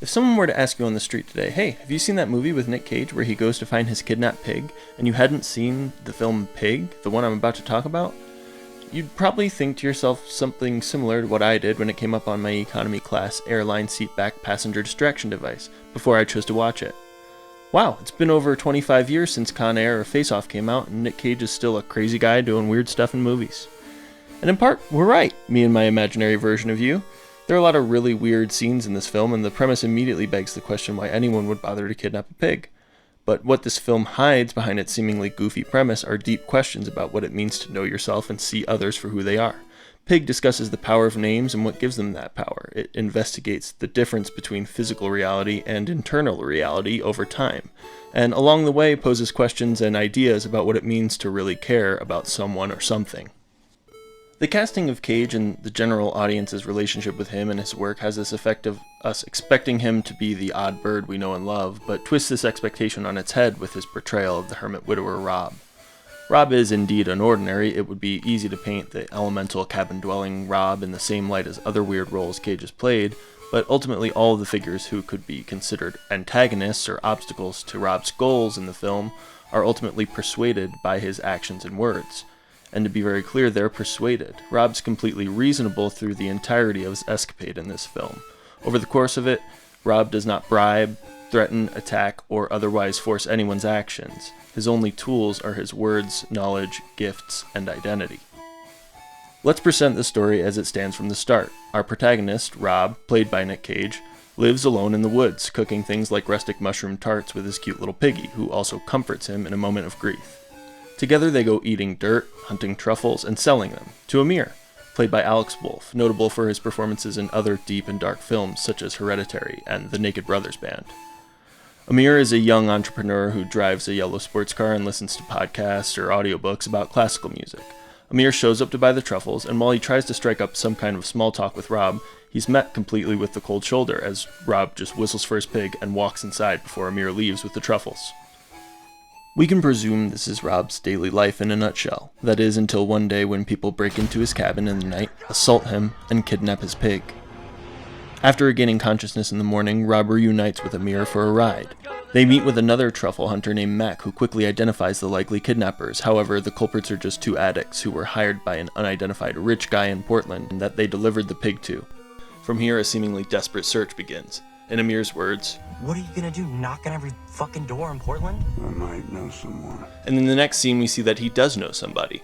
If someone were to ask you on the street today, hey, have you seen that movie with Nick Cage where he goes to find his kidnapped pig, and you hadn't seen the film Pig, the one I'm about to talk about, you'd probably think to yourself something similar to what I did when it came up on my economy class airline seatback passenger distraction device before I chose to watch it. Wow, it's been over 25 years since Con Air or Face Off came out, and Nick Cage is still a crazy guy doing weird stuff in movies. And in part, we're right, me and my imaginary version of you. There are a lot of really weird scenes in this film, and the premise immediately begs the question why anyone would bother to kidnap a pig. But what this film hides behind its seemingly goofy premise are deep questions about what it means to know yourself and see others for who they are. Pig discusses the power of names and what gives them that power. It investigates the difference between physical reality and internal reality over time, and along the way poses questions and ideas about what it means to really care about someone or something. The casting of Cage and the general audience's relationship with him and his work has this effect of us expecting him to be the odd bird we know and love, but twists this expectation on its head with his portrayal of the hermit widower Rob. Rob is indeed unordinary. It would be easy to paint the elemental cabin-dwelling Rob in the same light as other weird roles Cage has played, but ultimately all of the figures who could be considered antagonists or obstacles to Rob's goals in the film are ultimately persuaded by his actions and words. And to be very clear, they're persuaded. Rob's completely reasonable through the entirety of his escapade in this film. Over the course of it, Rob does not bribe, threaten, attack, or otherwise force anyone's actions. His only tools are his words, knowledge, gifts, and identity. Let's present the story as it stands from the start. Our protagonist, Rob, played by Nick Cage, lives alone in the woods, cooking things like rustic mushroom tarts with his cute little piggy, who also comforts him in a moment of grief. Together they go eating dirt, hunting truffles, and selling them to Amir, played by Alex Wolff, notable for his performances in other deep and dark films such as Hereditary and The Naked Brothers Band. Amir is a young entrepreneur who drives a yellow sports car and listens to podcasts or audiobooks about classical music. Amir shows up to buy the truffles, and while he tries to strike up some kind of small talk with Rob, he's met completely with the cold shoulder as Rob just whistles for his pig and walks inside before Amir leaves with the truffles. We can presume this is Rob's daily life in a nutshell. That is, until one day when people break into his cabin in the night, assault him, and kidnap his pig. After regaining consciousness in the morning, Rob reunites with Amir for a ride. They meet with another truffle hunter named Mac, who quickly identifies the likely kidnappers. However, the culprits are just two addicts who were hired by an unidentified rich guy in Portland that they delivered the pig to. From here, a seemingly desperate search begins. In Amir's words, "What are you gonna do, knock on every fucking door in Portland?" I might know someone. And in the next scene we see that he does know somebody.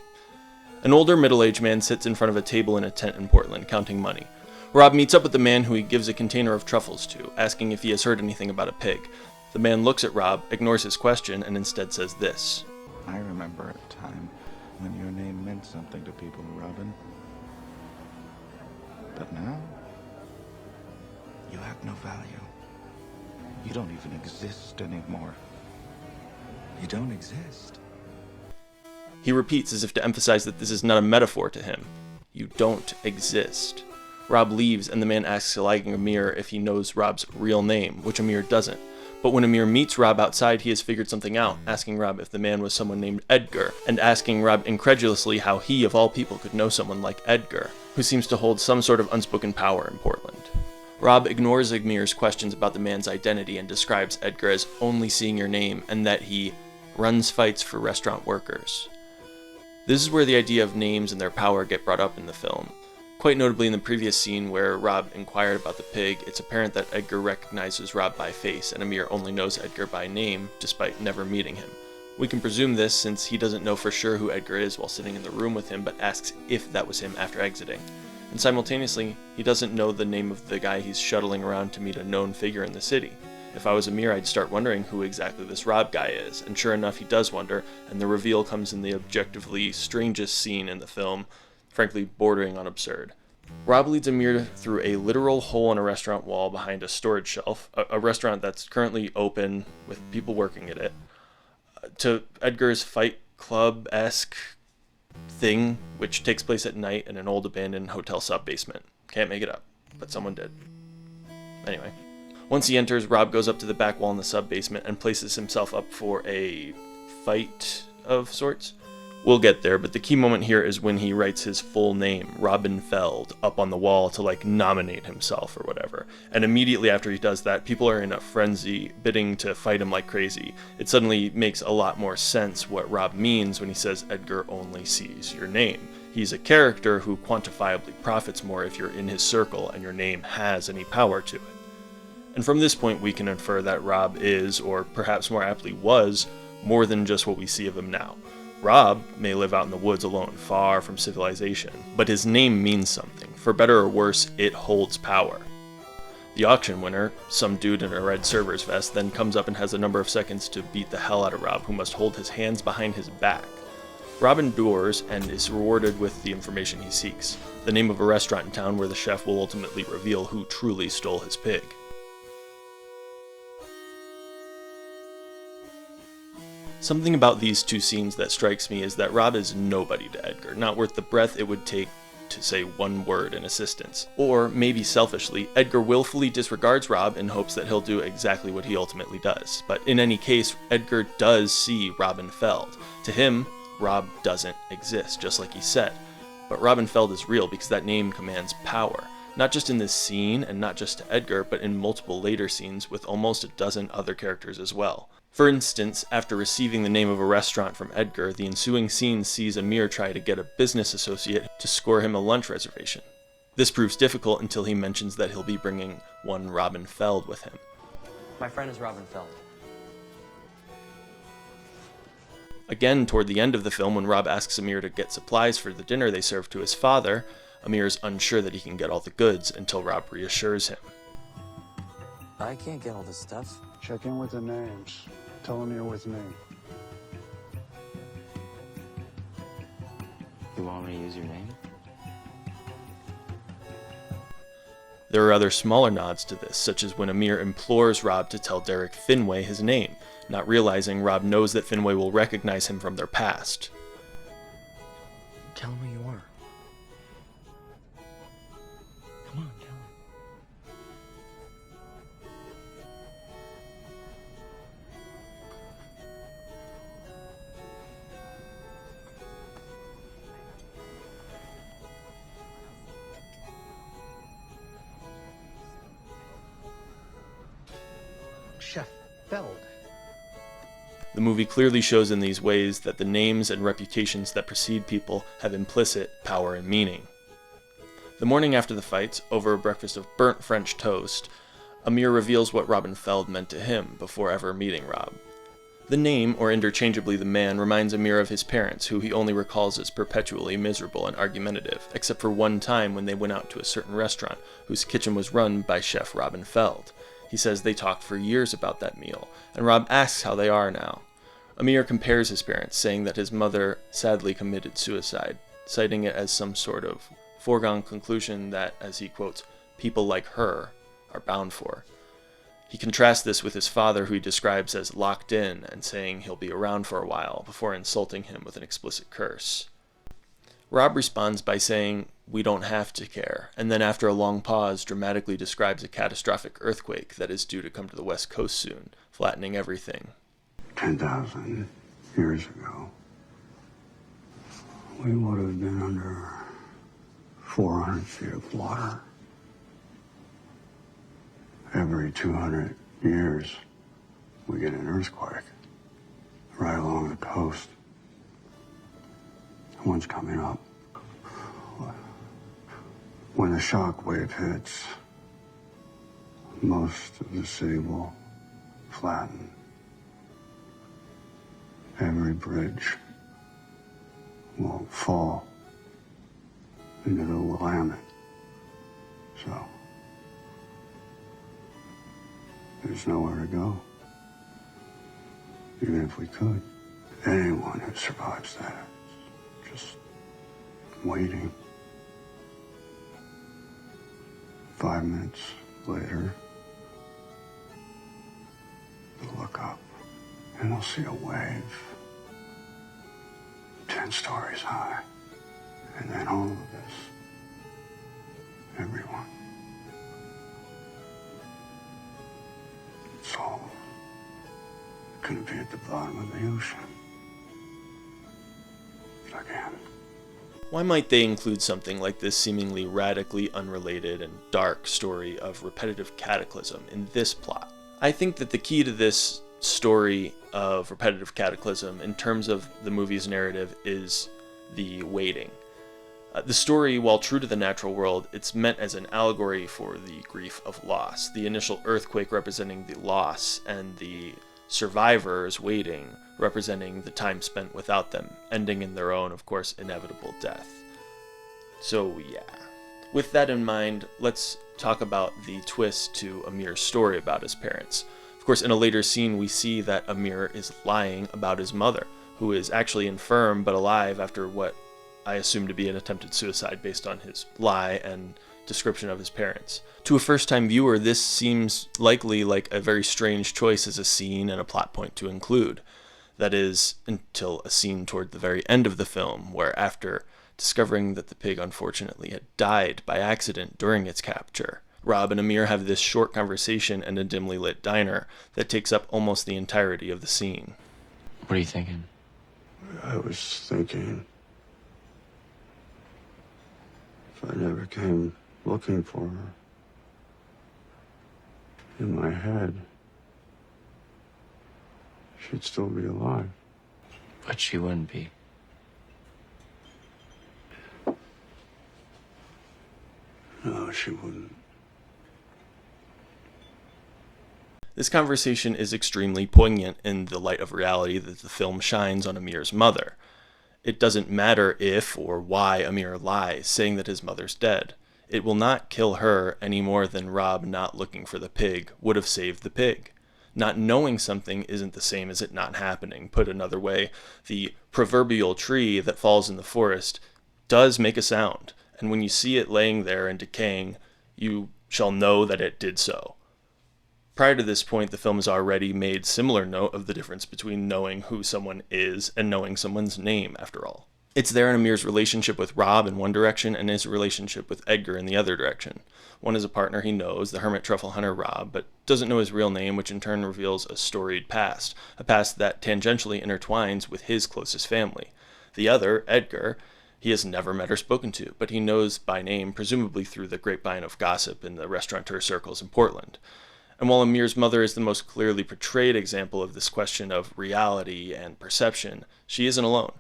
An older middle-aged man sits in front of a table in a tent in Portland, counting money. Rob meets up with the man who he gives a container of truffles to, asking if he has heard anything about a pig. The man looks at Rob, ignores his question, and instead says this. I remember a time when your name meant something to people, Robin. But now, you have no value. You don't even exist anymore. You don't exist. He repeats as if to emphasize that this is not a metaphor to him. You don't exist. Rob leaves, and the man asks Amir if he knows Rob's real name, which Amir doesn't. But when Amir meets Rob outside, he has figured something out, asking Rob if the man was someone named Edgar, and asking Rob incredulously how he, of all people, could know someone like Edgar, who seems to hold some sort of unspoken power in Portland. Rob ignores Amir's questions about the man's identity and describes Edgar as only seeing your name and that he runs fights for restaurant workers. This is where the idea of names and their power get brought up in the film. Quite notably in the previous scene where Rob inquired about the pig, it's apparent that Edgar recognizes Rob by face and Amir only knows Edgar by name despite never meeting him. We can presume this since he doesn't know for sure who Edgar is while sitting in the room with him but asks if that was him after exiting. And simultaneously, he doesn't know the name of the guy he's shuttling around to meet a known figure in the city. If I was Amir, I'd start wondering who exactly this Rob guy is, and sure enough, he does wonder, and the reveal comes in the objectively strangest scene in the film, frankly bordering on absurd. Rob leads Amir through a literal hole in a restaurant wall behind a storage shelf, a restaurant that's currently open with people working at it, to Edgar's Fight Club-esque thing, which takes place at night in an old abandoned hotel sub-basement. Can't make it up, but someone did. Anyway, once he enters, Rob goes up to the back wall in the sub-basement and places himself up for a fight of sorts We'll get there, but the key moment here is when he writes his full name, Robin Feld, up on the wall to nominate himself or whatever. And immediately after he does that, people are in a frenzy, bidding to fight him like crazy. It suddenly makes a lot more sense what Rob means when he says Edgar only sees your name. He's a character who quantifiably profits more if you're in his circle and your name has any power to it. And from this point we can infer that Rob is, or perhaps more aptly was, more than just what we see of him now. Rob may live out in the woods alone, far from civilization, but his name means something. For better or worse, it holds power. The auction winner, some dude in a red server's vest, then comes up and has a number of seconds to beat the hell out of Rob, who must hold his hands behind his back. Rob endures and is rewarded with the information he seeks, the name of a restaurant in town where the chef will ultimately reveal who truly stole his pig. Something about these two scenes that strikes me is that Rob is nobody to Edgar, not worth the breath it would take to say one word in assistance. Or, maybe selfishly, Edgar willfully disregards Rob in hopes that he'll do exactly what he ultimately does. But in any case, Edgar does see Robin Feld. To him, Rob doesn't exist, just like he said. But Robin Feld is real because that name commands power. Not just in this scene, and not just to Edgar, but in multiple later scenes with almost a dozen other characters as well. For instance, after receiving the name of a restaurant from Edgar, the ensuing scene sees Amir try to get a business associate to score him a lunch reservation. This proves difficult until he mentions that he'll be bringing one Robin Feld with him. My friend is Robin Feld. Again, toward the end of the film, when Rob asks Amir to get supplies for the dinner they serve to his father, Amir is unsure that he can get all the goods until Rob reassures him. I can't get all this stuff. Check in with the names. Tell them you're with me. You want me to use your name? There are other smaller nods to this, such as when Amir implores Rob to tell Derek Finway his name, not realizing Rob knows that Finway will recognize him from their past. Tell him who you are. Come on, tell him. Chef Feld. The movie clearly shows in these ways that the names and reputations that precede people have implicit power and meaning. The morning after the fights, over a breakfast of burnt French toast, Amir reveals what Robin Feld meant to him before ever meeting Rob. The name, or interchangeably the man, reminds Amir of his parents, who he only recalls as perpetually miserable and argumentative, except for one time when they went out to a certain restaurant, whose kitchen was run by Chef Robin Feld. He says they talked for years about that meal, and Rob asks how they are now. Amir compares his parents, saying that his mother sadly committed suicide, citing it as some sort of foregone conclusion that, as he quotes, people like her are bound for. He contrasts this with his father, who he describes as locked in and saying he'll be around for a while before insulting him with an explicit curse. Rob responds by saying, "We don't have to care," and then after a long pause dramatically describes a catastrophic earthquake that is due to come to the west coast soon, flattening everything. 10,000 years ago, we would have been under 400 feet of water. Every 200 years, we get an earthquake right along the coast. One's coming up. When the shock wave hits, most of the city will flatten. Every bridge will fall into the Willamette. So, there's nowhere to go, even if we could. Anyone who survives that is just waiting. 5 minutes later, they'll look up and they'll see a wave 10 stories high. And then all of this, everyone, it's all gonna be at the bottom of the ocean. I can. Why might they include something like this seemingly radically unrelated and dark story of repetitive cataclysm in this plot? I think that the key to this story of repetitive cataclysm in terms of the movie's narrative is the waiting. The story, while true to the natural world, it's meant as an allegory for the grief of loss. The initial earthquake representing the loss, and the survivors waiting representing the time spent without them, ending in their own, of course, inevitable death. So yeah. With that in mind, let's talk about the twist to Amir's story about his parents. Of course, in a later scene, we see that Amir is lying about his mother, who is actually infirm but alive after what I assume to be an attempted suicide based on his lie and description of his parents. To a first-time viewer, this seems likely like a very strange choice as a scene and a plot point to include. That is, until a scene toward the very end of the film, where after discovering that the pig unfortunately had died by accident during its capture, Rob and Amir have this short conversation in a dimly lit diner that takes up almost the entirety of the scene. What are you thinking? I was thinking, if I never came looking for her, in my head, she'd still be alive. But she wouldn't be. No, she wouldn't. This conversation is extremely poignant in the light of reality that the film shines on Amir's mother. It doesn't matter if or why Amir lies, saying that his mother's dead. It will not kill her any more than Rob not looking for the pig would have saved the pig. Not knowing something isn't the same as it not happening. Put another way, the proverbial tree that falls in the forest does make a sound, and when you see it laying there and decaying, you shall know that it did so. Prior to this point, the film has already made similar note of the difference between knowing who someone is and knowing someone's name, after all. It's there in Amir's relationship with Rob in one direction and his relationship with Edgar in the other direction. One is a partner he knows, the hermit truffle hunter Rob, but doesn't know his real name, which in turn reveals a storied past, a past that tangentially intertwines with his closest family. The other, Edgar, he has never met or spoken to, but he knows by name, presumably through the grapevine of gossip in the restaurateur circles in Portland. And while Amir's mother is the most clearly portrayed example of this question of reality and perception, she isn't alone.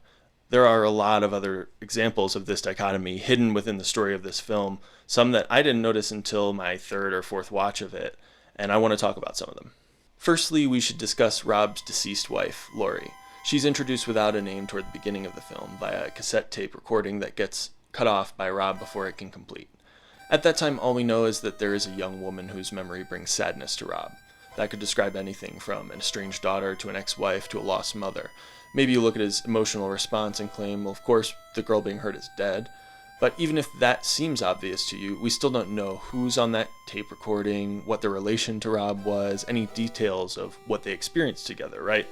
There are a lot of other examples of this dichotomy hidden within the story of this film, some that I didn't notice until my third or fourth watch of it, and I want to talk about some of them. Firstly, we should discuss Rob's deceased wife, Lori. She's introduced without a name toward the beginning of the film via a cassette tape recording that gets cut off by Rob before it can complete. At that time, all we know is that there is a young woman whose memory brings sadness to Rob. That could describe anything from an estranged daughter to an ex-wife to a lost mother. Maybe you look at his emotional response and claim, well, of course, the girl being hurt is dead. But even if that seems obvious to you, we still don't know who's on that tape recording, what their relation to Rob was, any details of what they experienced together, right?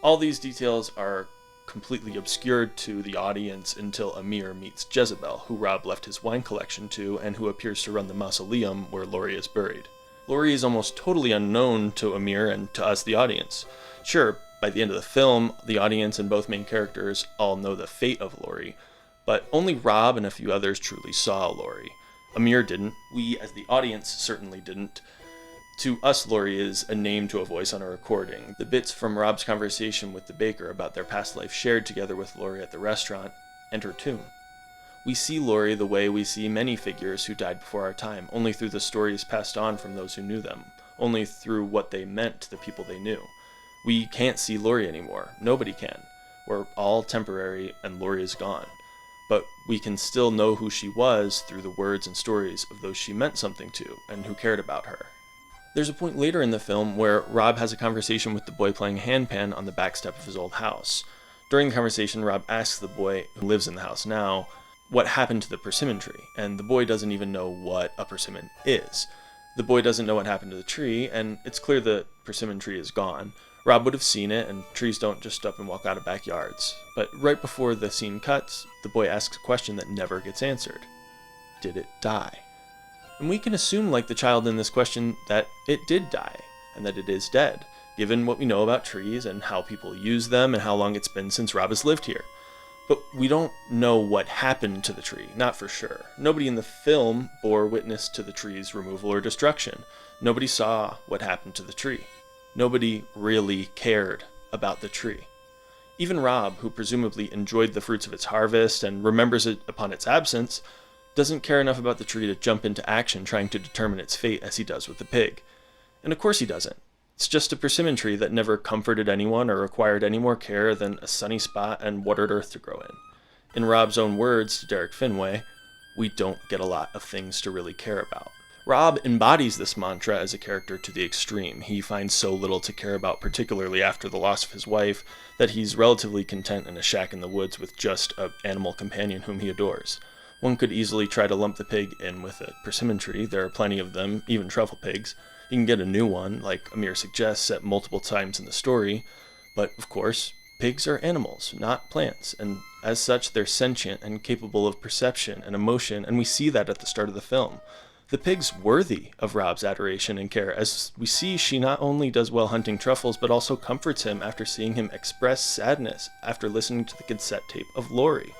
All these details are completely obscured to the audience until Amir meets Jezebel, who Rob left his wine collection to and who appears to run the mausoleum where Lori is buried. Lori is almost totally unknown to Amir and to us, the audience. Sure, by the end of the film, the audience and both main characters all know the fate of Lori, but only Rob and a few others truly saw Lori. Amir didn't. We, as the audience, certainly didn't. To us, Lori is a name to a voice on a recording. The bits from Rob's conversation with the baker about their past life shared together with Lori at the restaurant enter tune. We see Lori the way we see many figures who died before our time, only through the stories passed on from those who knew them, only through what they meant to the people they knew. We can't see Lori anymore. Nobody can. We're all temporary and Lori is gone. But we can still know who she was through the words and stories of those she meant something to and who cared about her. There's a point later in the film where Rob has a conversation with the boy playing handpan on the back step of his old house. During the conversation, Rob asks the boy, who lives in the house now, what happened to the persimmon tree, and the boy doesn't even know what a persimmon is. The boy doesn't know what happened to the tree, and it's clear the persimmon tree is gone. Rob would have seen it, and trees don't just up and walk out of backyards. But right before the scene cuts, the boy asks a question that never gets answered. Did it die? And we can assume, like the child in this question, that it did die, and that it is dead, given what we know about trees and how people use them and how long it's been since Rob has lived here. But we don't know what happened to the tree, not for sure. Nobody in the film bore witness to the tree's removal or destruction. Nobody saw what happened to the tree. Nobody really cared about the tree. Even Rob, who presumably enjoyed the fruits of its harvest and remembers it upon its absence, doesn't care enough about the tree to jump into action trying to determine its fate as he does with the pig. And of course he doesn't. It's just a persimmon tree that never comforted anyone or required any more care than a sunny spot and watered earth to grow in. In Rob's own words to Derek Finway, we don't get a lot of things to really care about. Rob embodies this mantra as a character to the extreme. He finds so little to care about, particularly after the loss of his wife, that he's relatively content in a shack in the woods with just an animal companion whom he adores. One could easily try to lump the pig in with a persimmon tree. There are plenty of them, even truffle pigs. You can get a new one, like Amir suggests, at multiple times in the story. But, of course, pigs are animals, not plants, and as such, they're sentient and capable of perception and emotion, and we see that at the start of the film. The pig's worthy of Rob's adoration and care, as we see she not only does well hunting truffles, but also comforts him after seeing him express sadness after listening to the cassette tape of Lori.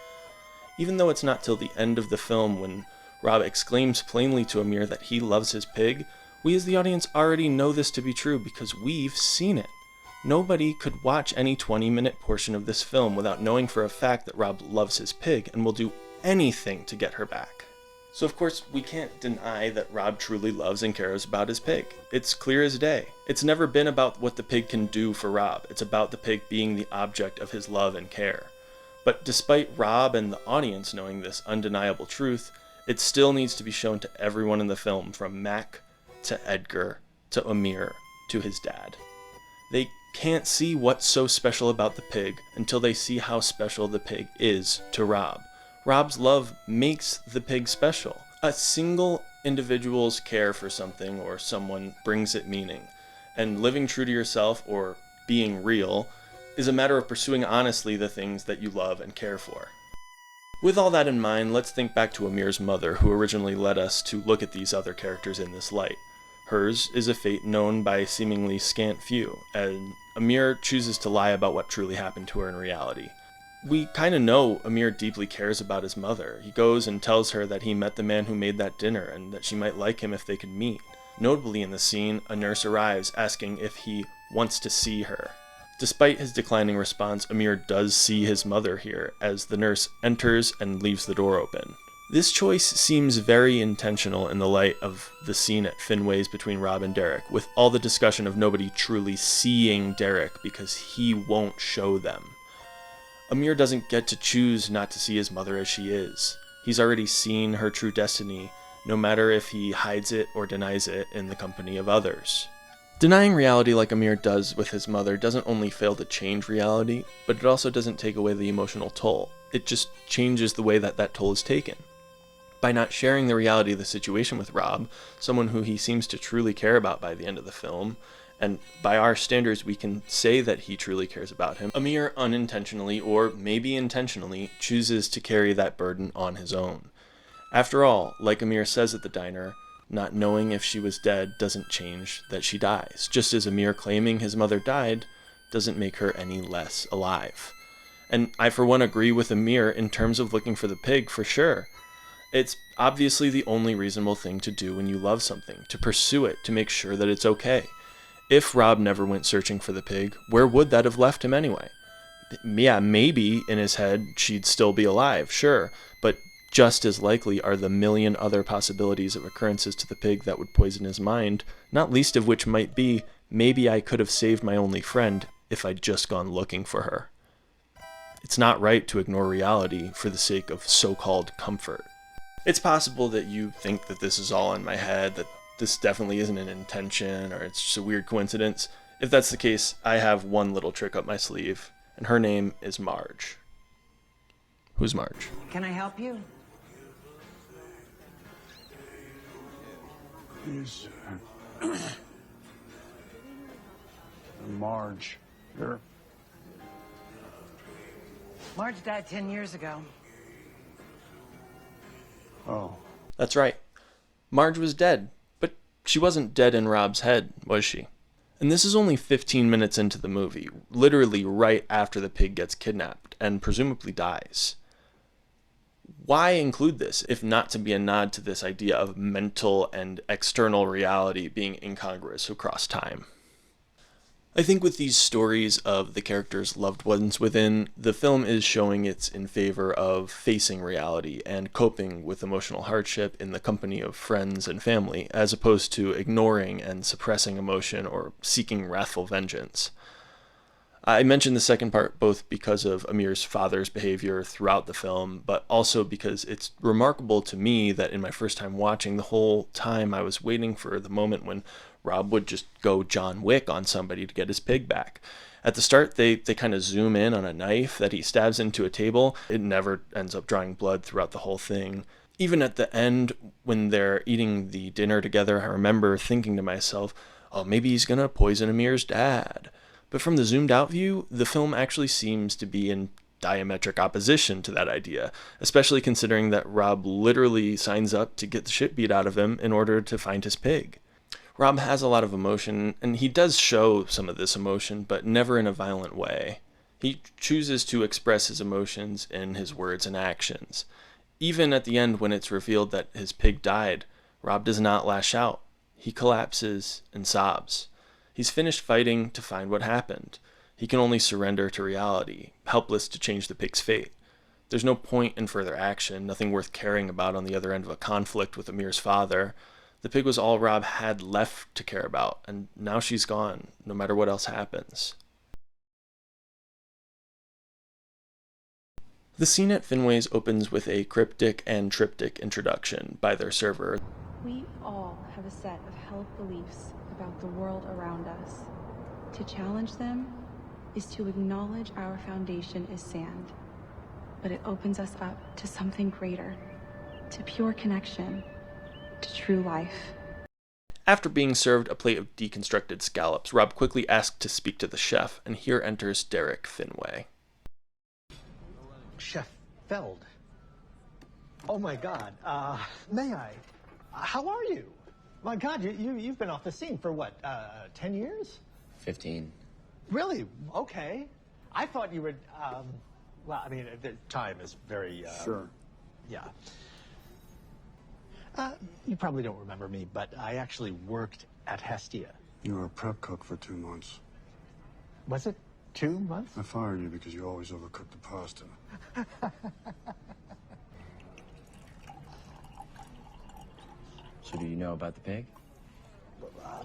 Even though it's not till the end of the film when Rob exclaims plainly to Amir that he loves his pig, we as the audience already know this to be true because we've seen it. Nobody could watch any 20-minute portion of this film without knowing for a fact that Rob loves his pig and will do anything to get her back. So of course, we can't deny that Rob truly loves and cares about his pig. It's clear as day. It's never been about what the pig can do for Rob. It's about the pig being the object of his love and care. But despite Rob and the audience knowing this undeniable truth, it still needs to be shown to everyone in the film, from Mac to Edgar to Amir to his dad. They can't see what's so special about the pig until they see how special the pig is to Rob. Rob's love makes the pig special. A single individual's care for something or someone brings it meaning. And living true to yourself, or being real, is a matter of pursuing honestly the things that you love and care for. With all that in mind, let's think back to Amir's mother, who originally led us to look at these other characters in this light. Hers is a fate known by a seemingly scant few, and Amir chooses to lie about what truly happened to her in reality. We kind of know Amir deeply cares about his mother. He goes and tells her that he met the man who made that dinner and that she might like him if they could meet. Notably in the scene, a nurse arrives asking if he wants to see her. Despite his declining response, Amir does see his mother here as the nurse enters and leaves the door open. This choice seems very intentional in the light of the scene at Finway's between Rob and Derek, with all the discussion of nobody truly seeing Derek because he won't show them. Amir doesn't get to choose not to see his mother as she is. He's already seen her true destiny, no matter if he hides it or denies it in the company of others. Denying reality like Amir does with his mother doesn't only fail to change reality, but it also doesn't take away the emotional toll. It just changes the way that toll is taken. By not sharing the reality of the situation with Rob, someone who he seems to truly care about by the end of the film, and by our standards we can say that he truly cares about him, Amir unintentionally, or maybe intentionally, chooses to carry that burden on his own. After all, like Amir says at the diner, not knowing if she was dead doesn't change that she dies, just as Amir claiming his mother died doesn't make her any less alive. And I for one agree with Amir in terms of looking for the pig, for sure. It's obviously the only reasonable thing to do when you love something, to pursue it, to make sure that it's okay. If Rob never went searching for the pig, where would that have left him anyway? Yeah, maybe in his head she'd still be alive, sure, but just as likely are the million other possibilities of occurrences to the pig that would poison his mind, not least of which might be, maybe I could have saved my only friend if I'd just gone looking for her. It's not right to ignore reality for the sake of so-called comfort. It's possible that you think that this is all in my head, that this definitely isn't an intention, or it's just a weird coincidence. If that's the case, I have one little trick up my sleeve, and her name is Marge. Who's Marge? Can I help you? Is Marge here? Marge died 10 years ago. Oh. That's right. Marge was dead, but she wasn't dead in Rob's head, was she? And this is only 15 minutes into the movie, literally right after the pig gets kidnapped. and presumably dies. Why include this, if not to be a nod to this idea of mental and external reality being incongruous across time? I think with these stories of the characters' loved ones within, the film is showing it's in favor of facing reality and coping with emotional hardship in the company of friends and family, as opposed to ignoring and suppressing emotion or seeking wrathful vengeance. I mentioned the second part both because of Amir's father's behavior throughout the film, but also because it's remarkable to me that in my first time watching, the whole time I was waiting for the moment when Rob would just go John Wick on somebody to get his pig back. At the start, they kind of zoom in on a knife that he stabs into a table. It never ends up drawing blood throughout the whole thing. Even at the end, when they're eating the dinner together, I remember thinking to myself, oh, maybe he's going to poison Amir's dad. But from the zoomed out view, the film actually seems to be in diametric opposition to that idea, especially considering that Rob literally signs up to get the shit beat out of him in order to find his pig. Rob has a lot of emotion, and he does show some of this emotion, but never in a violent way. He chooses to express his emotions in his words and actions. Even at the end when it's revealed that his pig died, Rob does not lash out. He collapses and sobs. He's finished fighting to find what happened. He can only surrender to reality, helpless to change the pig's fate. There's no point in further action, nothing worth caring about on the other end of a conflict with Amir's father. The pig was all Rob had left to care about, and now she's gone, no matter what else happens. The scene at Finway's opens with a cryptic and triptych introduction by their server. We all have a set of held beliefs about the world around us. To challenge them is to acknowledge our foundation is sand, but it opens us up to something greater, to pure connection, to true life. After being served a plate of deconstructed scallops, Rob quickly asked to speak to the chef, and here enters Derek Finway. Chef Feld. Oh my God. May I? How are you? My God, you've been off the scene for what, 10 years? 15. Really? Okay. I thought you were, well, I mean, the time is very, Sure. Yeah. You probably don't remember me, but I actually worked at Hestia. You were a prep cook for 2 months. Was it 2 months? I fired you because you always overcooked the pasta. So do you know about the pig?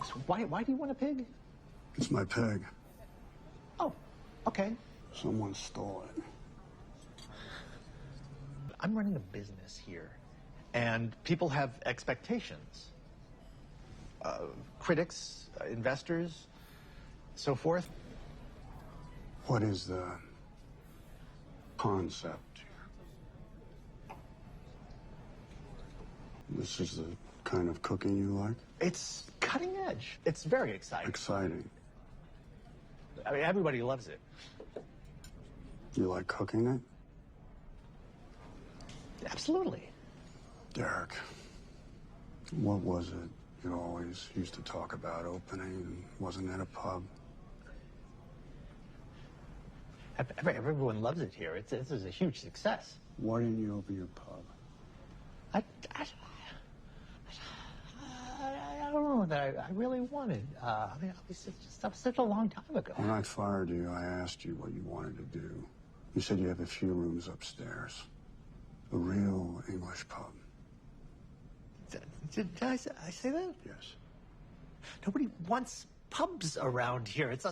So why do you want a pig? It's my pig. Oh, okay. Someone stole it. I'm running a business here, and people have expectations. Critics, investors, so forth. What is the concept here? This is the kind of cooking you like? It's cutting edge. It's very exciting. Exciting. I mean, everybody loves it. You like cooking it? Absolutely. Derek, what was it you always used to talk about opening and wasn't at a pub? Everyone loves it here. This is a huge success. Why didn't you open your pub? I don't know that I really wanted. I mean, it was just such a long time ago. When I fired you, I asked you what you wanted to do. You said you have a few rooms upstairs. A real English pub. Did I say that? Yes. Nobody wants pubs around here. It's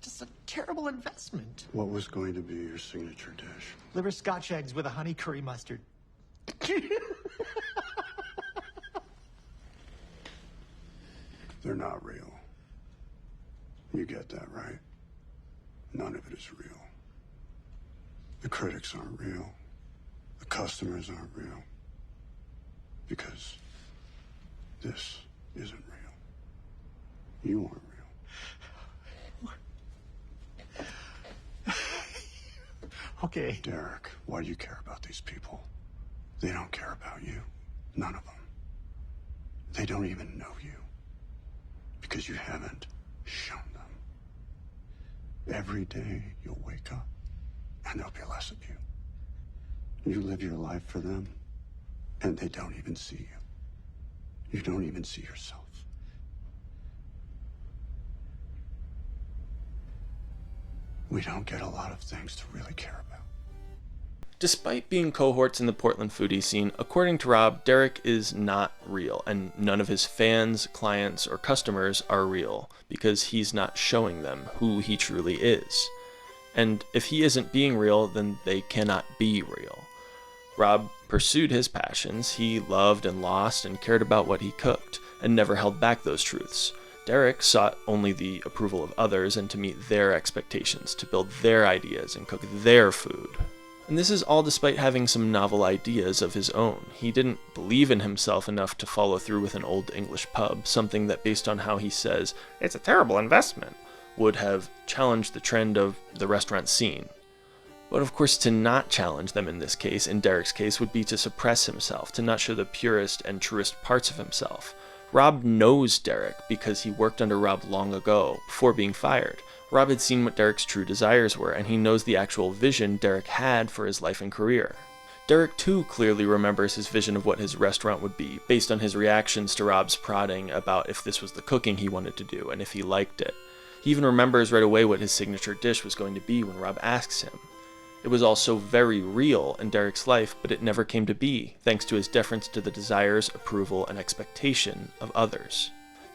just a terrible investment. What was going to be your signature dish? Liver Scotch eggs with a honey curry mustard. They're not real. You get that, right? None of it is real. The critics aren't real. The customers aren't real. Because this isn't real. You aren't real. Okay. Derek, why do you care about these people? They don't care about you. None of them. They don't even know you. Because you haven't shown them. Every day you'll wake up and there'll be less of you. You live your life for them, and they don't even see you. You don't even see yourself. We don't get a lot of things to really care about. Despite being cohorts in the Portland foodie scene, according to Rob, Derek is not real, and none of his fans, clients, or customers are real, because he's not showing them who he truly is. And if he isn't being real, then they cannot be real. Rob pursued his passions. He loved and lost and cared about what he cooked, and never held back those truths. Derek sought only the approval of others and to meet their expectations, to build their ideas and cook their food. And this is all despite having some novel ideas of his own. He didn't believe in himself enough to follow through with an old English pub, something that, based on how he says, "It's a terrible investment," would have challenged the trend of the restaurant scene. But of course, to not challenge them in this case, in Derek's case, would be to suppress himself, to not show the purest and truest parts of himself. Rob knows Derek because he worked under Rob long ago, before being fired. Rob had seen what Derek's true desires were, and he knows the actual vision Derek had for his life and career. Derek too clearly remembers his vision of what his restaurant would be, based on his reactions to Rob's prodding about if this was the cooking he wanted to do, and if he liked it. He even remembers right away what his signature dish was going to be when Rob asks him. It was all so very real in Derek's life, but it never came to be, thanks to his deference to the desires, approval, and expectation of others.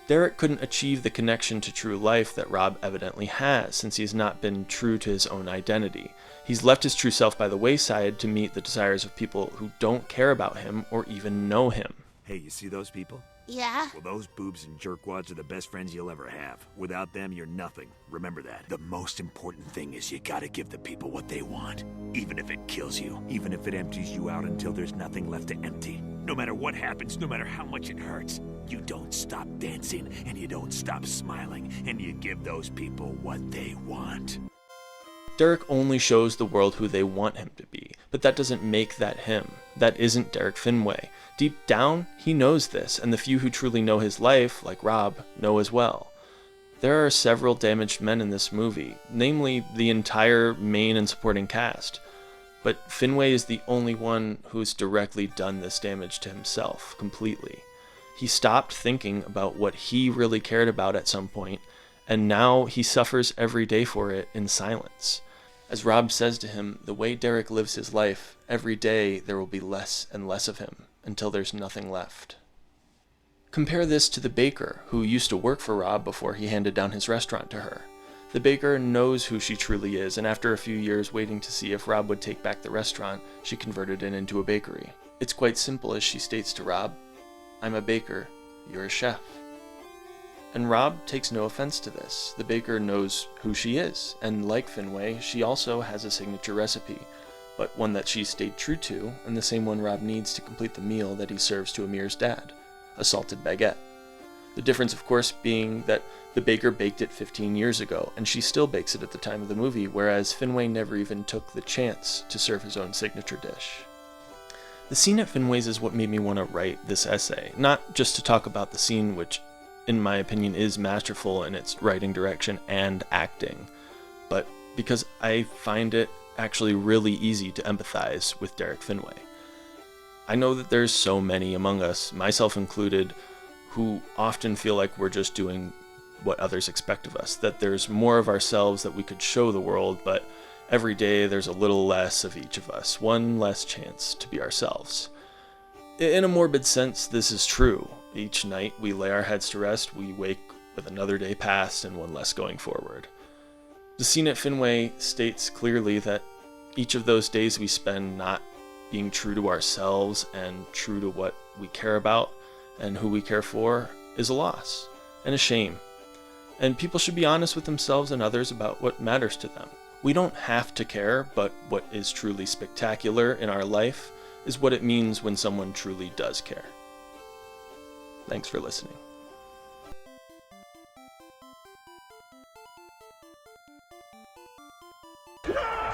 Derek couldn't achieve the connection to true life that Rob evidently has, since he has not been true to his own identity. He's left his true self by the wayside to meet the desires of people who don't care about him or even know him. Hey, you see those people? Yeah? Well, those boobs and jerkwads are the best friends you'll ever have. Without them, you're nothing. Remember that. The most important thing is you gotta give the people what they want. Even if it kills you. Even if it empties you out until there's nothing left to empty. No matter what happens, no matter how much it hurts, you don't stop dancing, and you don't stop smiling, and you give those people what they want. Derek only shows the world who they want him to be, but that doesn't make that him. That isn't Derek Finway. Deep down, he knows this, and the few who truly know his life, like Rob, know as well. There are several damaged men in this movie, namely the entire main and supporting cast. But Finway is the only one who's directly done this damage to himself, completely. He stopped thinking about what he really cared about at some point, and now he suffers every day for it in silence. As Rob says to him, the way Derek lives his life, every day there will be less and less of him, until there's nothing left. Compare this to the baker, who used to work for Rob before he handed down his restaurant to her. The baker knows who she truly is, and after a few years waiting to see if Rob would take back the restaurant, she converted it into a bakery. It's quite simple as she states to Rob, "I'm a baker, you're a chef." And Rob takes no offense to this. The baker knows who she is, and like Finway, she also has a signature recipe, but one that she stayed true to, and the same one Rob needs to complete the meal that he serves to Amir's dad, a salted baguette. The difference, of course, being that the baker baked it 15 years ago, and she still bakes it at the time of the movie, whereas Finway never even took the chance to serve his own signature dish. The scene at Finway's is what made me want to write this essay, not just to talk about the scene, which in my opinion is masterful in its writing direction and acting, but because I find it actually really easy to empathize with Derek Finway. I know that there's so many among us, myself included, who often feel like we're just doing what others expect of us, that there's more of ourselves that we could show the world, but every day there's a little less of each of us, one less chance to be ourselves. In a morbid sense, this is true. Each night we lay our heads to rest, we wake with another day past and one less going forward. The scene at Finway states clearly that each of those days we spend not being true to ourselves and true to what we care about and who we care for is a loss and a shame. And people should be honest with themselves and others about what matters to them. We don't have to care, but what is truly spectacular in our life is what it means when someone truly does care. Thanks for listening. No!